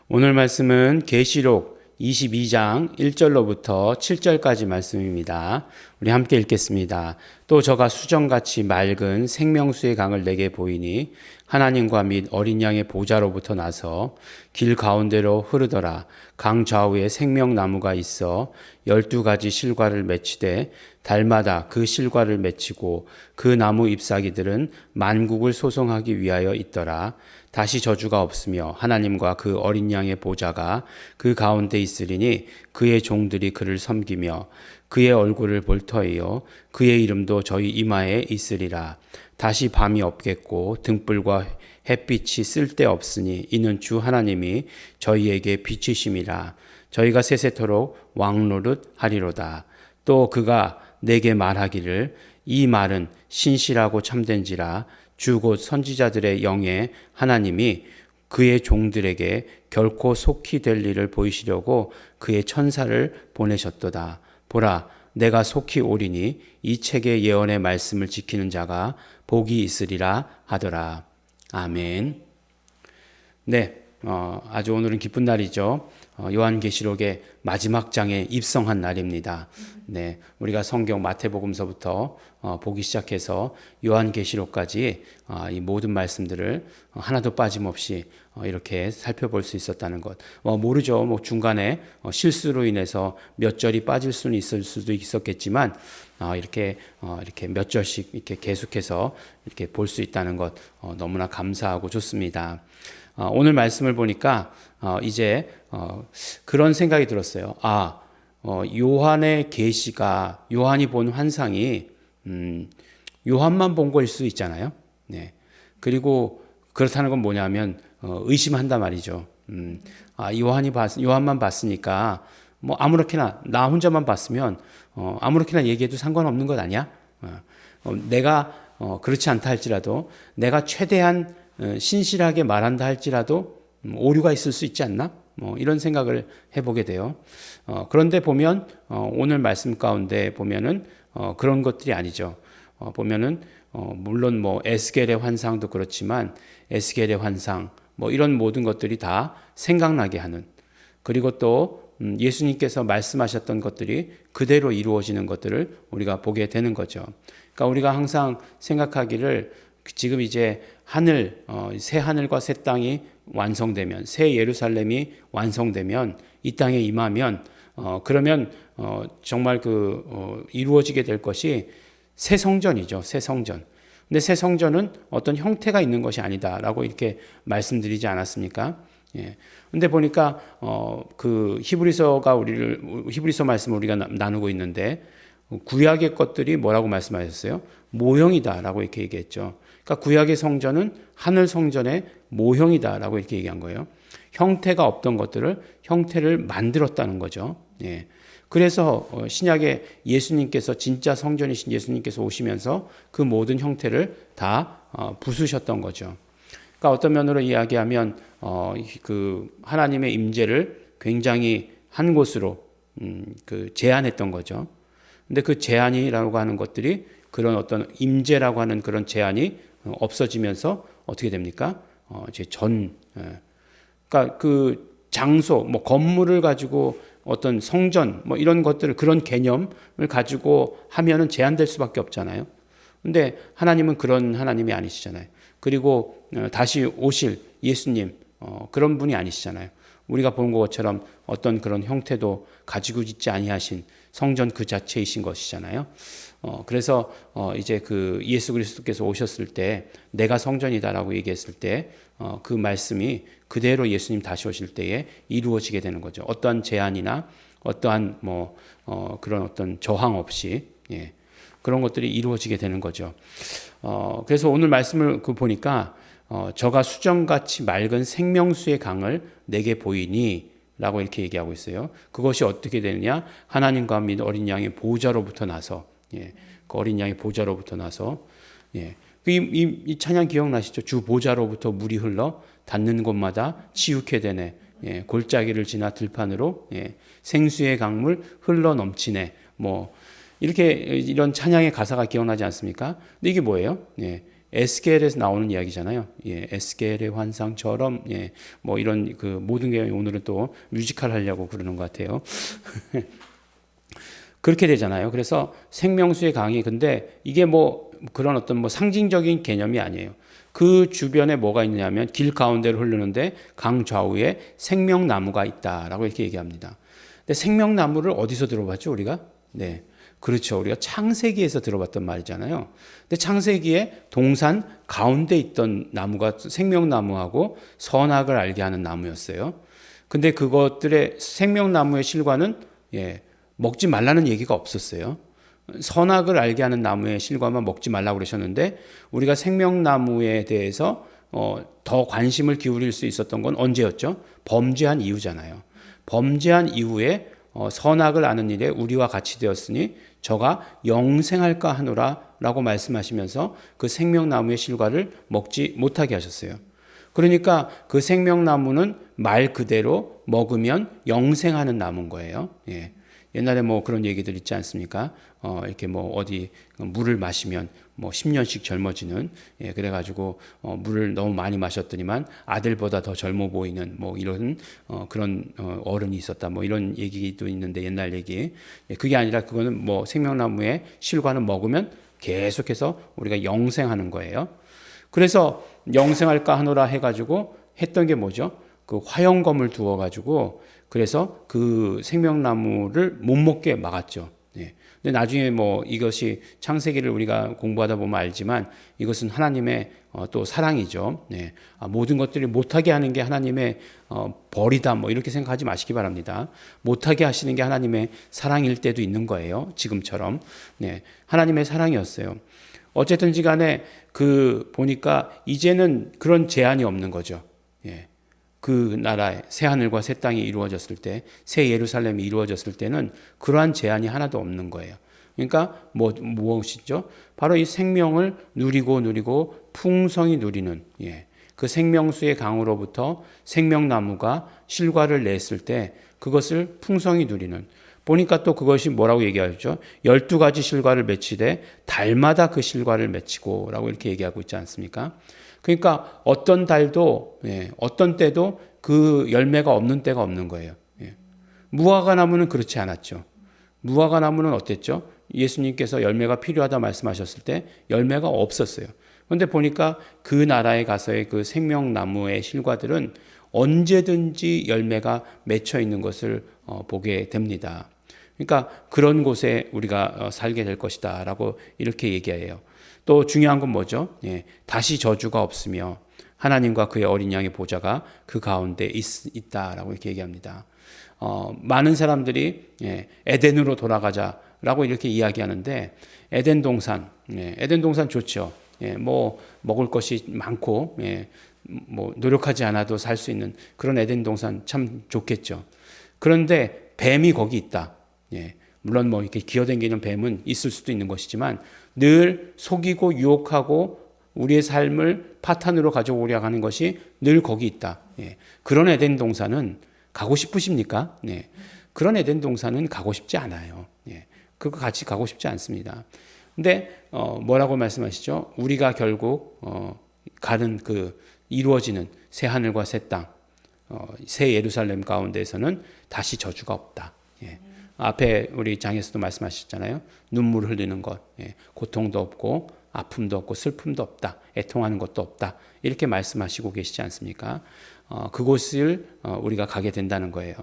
오늘 말씀은 계시록 22장 1절로부터 7절까지 말씀입니다. 우리 함께 읽겠습니다. 또 저가 수정같이 맑은 생명수의 강을 내게 보이니 하나님과 및 어린 양의 보좌로부터 나서 길 가운데로 흐르더라. 강 좌우에 생명나무가 있어 12가지 실과를 맺히되 달마다 그 실과를 맺히고 그 나무 잎사귀들은 만국을 소송하기 위하여 있더라. 다시 저주가 없으며 하나님과 그 어린 양의 보좌가 그 가운데 있으리니 그의 종들이 그를 섬기며 그의 얼굴을 볼 터이요 그의 이름도 저희 이마에 있으리라. 다시 밤이 없겠고 등불과 햇빛이 쓸데없으니 이는 주 하나님이 저희에게 빛이심이라. 저희가 세세토록 왕노릇 하리로다. 또 그가 내게 말하기를 이 말은 신실하고 참된지라. 주 곧 선지자들의 영에 하나님이 그의 종들에게 결코 속히 될 일을 보이시려고 그의 천사를 보내셨도다. 보라, 내가 속히 오리니 이 책의 예언의 말씀을 지키는 자가 복이 있으리라 하더라. 아멘. 네, 아주 오늘은 기쁜 날이죠. 요한계시록의 마지막 장에 입성한 날입니다. 네, 우리가 성경 마태복음서부터 보기 시작해서 요한계시록까지 이 모든 말씀들을 하나도 빠짐없이 이렇게 살펴볼 수 있었다는 것. 모르죠. 뭐 중간에 실수로 인해서 몇 절이 빠질 수는 있을 수도 있었겠지만 이렇게 몇 절씩 이렇게 계속해서 이렇게 볼 수 있다는 것 너무나 감사하고 좋습니다. 오늘 말씀을 보니까 이제 그런 생각이 들었어요. 요한의 계시가 요한이 본 환상이 요한만 본 거일 수 있잖아요. 네. 그리고 그렇다는 건 뭐냐면 의심한단 말이죠. 요한만 봤으니까 뭐 아무렇게나 나 혼자만 봤으면 아무렇게나 얘기해도 상관없는 것 아니야? 내가 그렇지 않다 할지라도 내가 최대한 신실하게 말한다 할지라도 오류가 있을 수 있지 않나? 이런 생각을 해보게 돼요. 그런데 보면 오늘 말씀 가운데 보면은 그런 것들이 아니죠. 보면은 물론 뭐 에스겔의 환상도 그렇지만 에스겔의 환상 뭐 이런 모든 것들이 다 생각나게 하는, 그리고 또 예수님께서 말씀하셨던 것들이 그대로 이루어지는 것들을 우리가 보게 되는 거죠. 그러니까 우리가 항상 생각하기를 지금 이제 새 하늘과 새 땅이 완성되면, 새 예루살렘이 완성되면, 이 땅에 임하면, 그러면 정말 이루어지게 될 것이 새 성전이죠. 새 성전. 근데 새 성전은 어떤 형태가 있는 것이 아니다라고 이렇게 말씀드리지 않았습니까? 예. 근데 보니까 히브리서 말씀을 우리가 나누고 있는데 구약의 것들이 뭐라고 말씀하셨어요? 모형이다라고 이렇게 얘기했죠. 그러니까 구약의 성전은 하늘 성전의 모형이다라고 이렇게 얘기한 거예요. 형태가 없던 것들을 형태를 만들었다는 거죠. 예. 그래서 신약에 예수님께서, 진짜 성전이신 예수님께서 오시면서 그 모든 형태를 다 부수셨던 거죠. 그러니까 어떤 면으로 이야기하면 하나님의 임재를 굉장히 한 곳으로 제한했던 거죠. 근데 그 제한이라고 하는 것들이, 그런 어떤 임재라고 하는 그런 제한이 없어지면서 어떻게 됩니까? 그러니까 그 장소, 뭐 건물을 가지고 어떤 성전, 뭐 이런 것들을, 그런 개념을 가지고 하면은 제한될 수밖에 없잖아요. 근데 하나님은 그런 하나님이 아니시잖아요. 그리고 다시 오실 예수님, 그런 분이 아니시잖아요. 우리가 본 것처럼 어떤 그런 형태도 가지고 있지 아니하신 성전 그 자체이신 것이잖아요. 그래서 이제 예수 그리스도께서 오셨을 때 내가 성전이다라고 얘기했을 때 그 말씀이 그대로 예수님 다시 오실 때에 이루어지게 되는 거죠. 어떠한 제한이나 어떠한 그런 어떤 저항 없이, 예, 그런 것들이 이루어지게 되는 거죠. 그래서 오늘 말씀을 보니까 저가 수정같이 맑은 생명수의 강을 내게 보이니 라고 이렇게 얘기하고 있어요. 그것이 어떻게 되느냐? 하나님과 및 어린 양의 보좌로부터 나서, 예, 그 어린 양의 보좌로부터 나서, 예, 이 찬양 기억나시죠? 주 보좌로부터 물이 흘러 닿는 곳마다 치유케 되네. 예, 골짜기를 지나 들판으로, 예, 생수의 강물 흘러 넘치네. 이런 찬양의 가사가 기억나지 않습니까? 근데 이게 뭐예요? 예, 에스겔에서 나오는 이야기잖아요. 예, 에스겔의 환상처럼 예, 뭐 이런 그 모든 게 오늘은 또 뮤지컬 하려고 그러는 것 같아요. 그렇게 되잖아요. 그래서 생명수의 강이 근데 이게 뭐 그런 어떤 뭐 상징적인 개념이 아니에요. 그 주변에 뭐가 있냐면 길 가운데로 흐르는데 강 좌우에 생명나무가 있다라고 이렇게 얘기합니다. 근데 생명나무를 어디서 들어봤죠, 우리가? 네. 그렇죠. 우리가 창세기에서 들어봤던 말이잖아요. 근데 창세기에 동산 가운데 있던 나무가 생명나무하고 선악을 알게 하는 나무였어요. 근데 그것들의 생명나무의 실과는 예, 먹지 말라는 얘기가 없었어요. 선악을 알게 하는 나무의 실과만 먹지 말라고 그러셨는데 우리가 생명나무에 대해서 더 관심을 기울일 수 있었던 건 언제였죠? 범죄한 이후잖아요. 범죄한 이후에 선악을 아는 일에 우리와 같이 되었으니 저가 영생할까 하노라 라고 말씀하시면서 그 생명나무의 실과를 먹지 못하게 하셨어요. 그러니까 그 생명나무는 말 그대로 먹으면 영생하는 나무인 거예요. 예. 옛날에 뭐 그런 얘기들 있지 않습니까? 이렇게 뭐 어디 물을 마시면 뭐 10년씩 젊어지는, 예, 그래가지고 물을 너무 많이 마셨더니만 아들보다 더 젊어 보이는 뭐 이런 그런 어른이 있었다. 뭐 이런 얘기도 있는데 옛날 얘기. 예, 그게 아니라 그거는 뭐 생명나무의 실과는 먹으면 계속해서 우리가 영생하는 거예요. 그래서 영생할까 하노라 해가지고 했던 게 뭐죠? 그 화영검을 두어가지고 그래서 그 생명나무를 못 먹게 막았죠. 예. 근데 나중에 뭐 이것이 창세기를 우리가 공부하다 보면 알지만 이것은 하나님의 또 사랑이죠. 예. 모든 것들이 못하게 하는 게 하나님의 벌이다 뭐 이렇게 생각하지 마시기 바랍니다. 못하게 하시는 게 하나님의 사랑일 때도 있는 거예요. 지금처럼. 예. 하나님의 사랑이었어요. 어쨌든지 간에 그 보니까 이제는 그런 제한이 없는 거죠. 예. 그 나라에 새 하늘과 새 땅이 이루어졌을 때, 새 예루살렘이 이루어졌을 때는 그러한 제한이 하나도 없는 거예요. 그러니까 무엇이죠? 바로 이 생명을 누리고 풍성히 누리는, 예, 그 생명수의 강으로부터 생명나무가 실과를 냈을 때 그것을 풍성히 누리는, 보니까 또 그것이 뭐라고 얘기하죠? 12가지 실과를 맺히되 달마다 그 실과를 맺히고 라고 이렇게 얘기하고 있지 않습니까? 그러니까 어떤 달도, 예, 어떤 때도 그 열매가 없는 때가 없는 거예요. 예. 무화과 나무는 그렇지 않았죠. 무화과 나무는 어땠죠? 예수님께서 열매가 필요하다 말씀하셨을 때 열매가 없었어요. 그런데 보니까 그 나라에 가서의 그 생명나무의 실과들은 언제든지 열매가 맺혀 있는 것을 보게 됩니다. 그러니까 그런 곳에 우리가 살게 될 것이다 라고 이렇게 얘기해요. 또 중요한 건 뭐죠? 예, 다시 저주가 없으며 하나님과 그의 어린 양의 보좌가 그 가운데 있다라고 이렇게 얘기합니다. 많은 사람들이 예, 에덴으로 돌아가자라고 이렇게 이야기하는데 에덴 동산, 예, 에덴 동산 좋죠. 예, 뭐 먹을 것이 많고, 예, 뭐 노력하지 않아도 살 수 있는 그런 에덴 동산 참 좋겠죠. 그런데 뱀이 거기 있다. 예, 물론 뭐 이렇게 기어다니는 뱀은 있을 수도 있는 것이지만 늘 속이고 유혹하고 우리의 삶을 파탄으로 가져오려고 하는 것이 늘 거기 있다. 예, 그런 에덴 동산은 가고 싶으십니까? 예, 그런 에덴 동산은 가고 싶지 않아요. 예, 그거 같이 가고 싶지 않습니다. 근데 뭐라고 말씀하시죠? 우리가 결국 가는 그 이루어지는 새 하늘과 새 땅, 새 예루살렘 가운데에서는 다시 저주가 없다. 예. 앞에 우리 장에서도 말씀하셨잖아요. 눈물 흘리는 것, 예. 고통도 없고 아픔도 없고 슬픔도 없다. 애통하는 것도 없다. 이렇게 말씀하시고 계시지 않습니까? 그곳을 우리가 가게 된다는 거예요.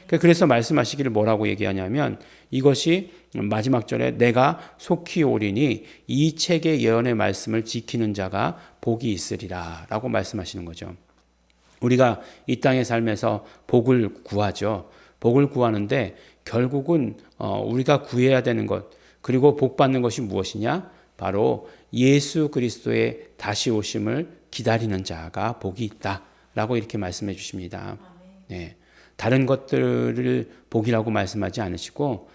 그래서 말씀하시기를 뭐라고 얘기하냐면 이것이 마지막 절에 내가 속히 오리니 이 책의 예언의 말씀을 지키는 자가 복이 있으리라 라고 말씀하시는 거죠. 우리가 이 땅의 삶에서 복을 구하죠. 복을 구하는데 결국은 우리가 구해야 되는 것, 그리고 복 받는 것이 무엇이냐? 바로 예수 그리스도의 다시 오심을 기다리는 자가 복이 있다라고 이렇게 말씀해 주십니다. 네. 다른 것들을 복이라고 말씀하지 않으시고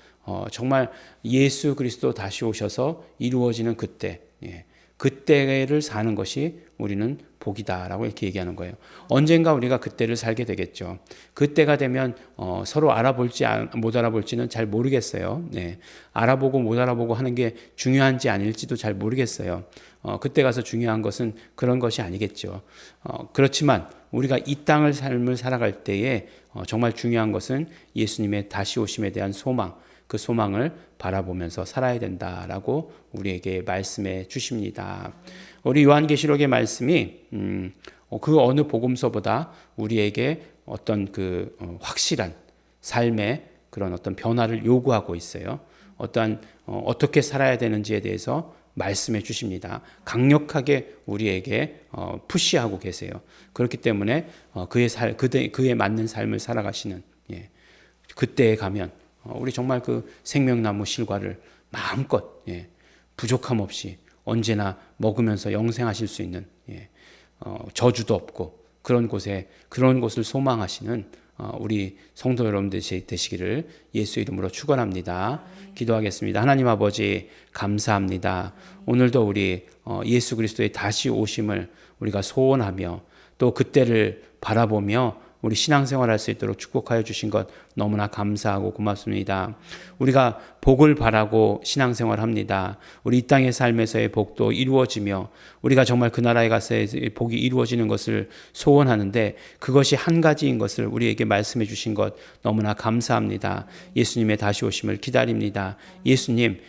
정말 예수 그리스도 다시 오셔서 이루어지는 그때, 예, 그때를 사는 것이 우리는 복이다라고 이렇게 얘기하는 거예요. 언젠가 우리가 그때를 살게 되겠죠. 그때가 되면 서로 알아볼지 못 알아볼지는 잘 모르겠어요. 네. 알아보고 못 알아보고 하는 게 중요한지 아닐지도 잘 모르겠어요. 그때 가서 중요한 것은 그런 것이 아니겠죠. 그렇지만 우리가 이 땅을 삶을 살아갈 때에 정말 중요한 것은 예수님의 다시 오심에 대한 소망, 그 소망을 바라보면서 살아야 된다라고 우리에게 말씀해 주십니다. 우리 요한계시록의 말씀이 그 어느 복음서보다 우리에게 어떤 그 확실한 삶의 그런 어떤 변화를 요구하고 있어요. 어떻게 살아야 되는지에 대해서 말씀해 주십니다. 강력하게 우리에게 푸시하고 계세요. 그렇기 때문에 그에 맞는 삶을 살아가시는 그때에 가면 우리 정말 그 생명나무 실과를 마음껏 부족함 없이 언제나 먹으면서 영생하실 수 있는 저주도 없고 그런 곳을 소망하시는 우리 성도 여러분들 되시기를 예수 이름으로 축원합니다. 기도하겠습니다. 하나님 아버지 감사합니다. 오늘도 우리 예수 그리스도의 다시 오심을 우리가 소원하며 또 그때를 바라보며 우리 신앙생활할 수 있도록 축복하여 주신 것 너무나 감사하고 고맙습니다. 우리가 복을 바라고 신앙생활합니다. 우리 이 땅의 삶에서의 복도 이루어지며 우리가 정말 그 나라에 가서의 복이 이루어지는 것을 소원하는데 그것이 한 가지인 것을 우리에게 말씀해 주신 것 너무나 감사합니다. 예수님의 다시 오심을 기다립니다. 예수님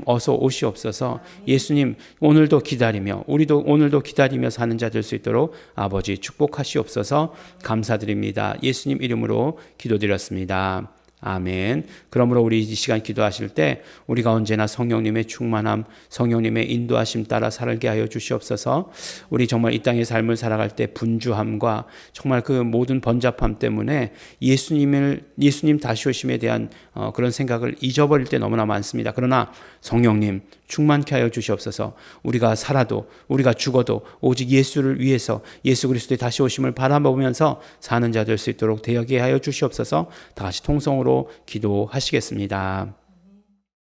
어서 오시옵소서. 예수님 오늘도 기다리며 우리도 오늘도 기다리며 사는 자 될 수 있도록 아버지 축복하시옵소서. 감사드립니다. 예수님 이름으로 기도드렸습니다. 아멘. 그러므로 우리 이 시간 기도하실 때 우리가 언제나 성령님의 충만함, 성령님의 인도하심 따라 살게 하여 주시옵소서. 우리 정말 이 땅의 삶을 살아갈 때 분주함과 정말 그 모든 번잡함 때문에 예수님 다시 오심에 대한 그런 생각을 잊어버릴 때 너무나 많습니다. 그러나 성령님 충만케 하여 주시옵소서. 우리가 살아도 우리가 죽어도 오직 예수를 위해서 예수 그리스도의 다시 오심을 바라보면서 사는 자 될 수 있도록 되게 하여 주시옵소서. 다 같이 통성으로 기도하시겠습니다.